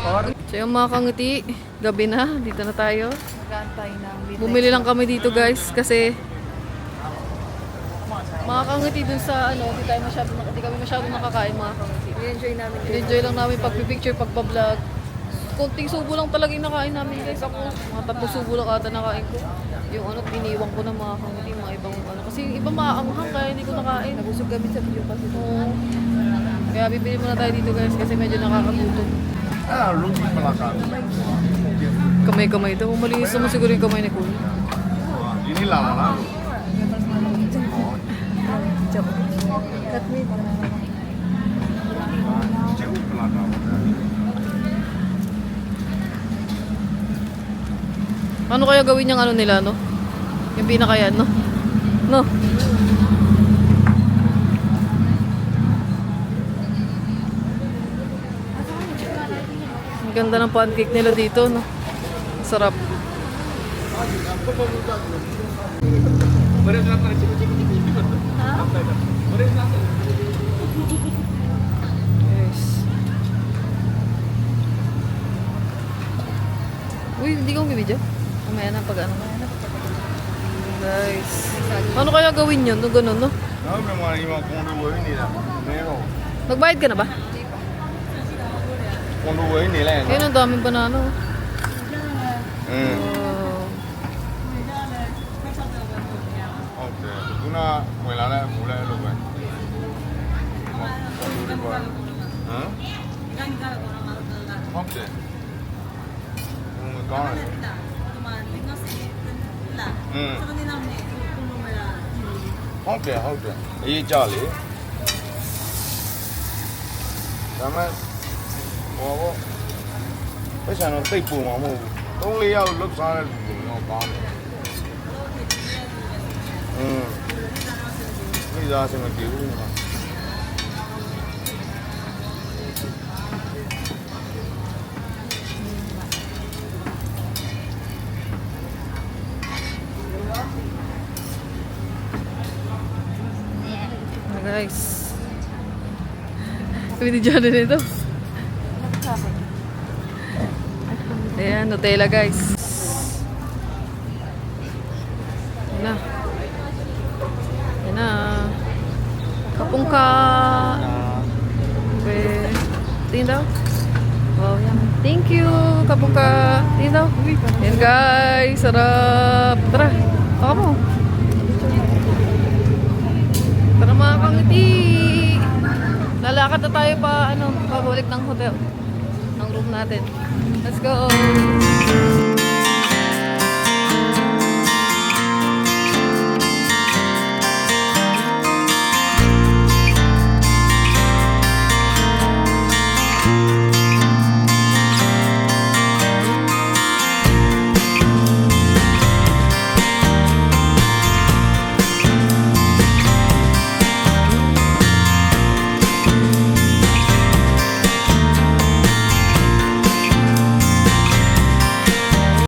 Speaker 5: So yung mga kangiti, gabi na, dito na tayo.
Speaker 8: Nag-aantay ng midnight.
Speaker 5: Bumili lang kami dito guys, kasi mga kangiti dun sa hindi kami masyado nakakain mga kangiti.
Speaker 8: I-enjoy namin.
Speaker 5: Enjoy lang namin pagpipicture, pagpa-vlog. Konting subo lang talaga yung nakain namin guys. Ako, mga 3 subo lang ata nakain ko. Yung iniwan ko ng mga kangiti, mga ibang kasi yung iba maaanghang kaya hindi ko nakain.
Speaker 8: Nabusog kami sa video kasi.
Speaker 5: Oo. Kaya bibili muna tayo dito guys kasi medyo nakakagutom. Kamay-kamay daw. Malinis naman siguro yung kamay ni Kuya.
Speaker 8: Cut me.
Speaker 5: Ano kaya gawin yung nila, no? Yung pinakayan, no? No? Ang ganda ng pancake nila dito, no? Sarap. Yes. Uy, hindi ko bibidyo. Mamaya na pag Guys. Ano kaya gawin yun? No, ganun, no? Nagbayad ka na ba? Ayun, ang daming banana. Oh.
Speaker 3: ဟုတ်တယ်အေးကြလေဒါမှဟောပေါ့ပတ်စံတော့တိတ်ပုံမှာမဟုတ်ဘူး3-4ယောက်လွတ်စားတဲ့လူတော့ကောင်းတယ်မိသားစုမကြည့်ဘူး
Speaker 5: Guys. Binidyo na nito. Ayan, Nutella guys. Ayan na. Ayan na. Kapungka. Okay. Tingin daw. Wow, yan. Thank you, kapungka. Tingin daw. Ayan guys, sarap. Tara, baka mo. Para mga kangiti. Lalakad na tayo pabalik ng hotel. Ng room natin. Let's go!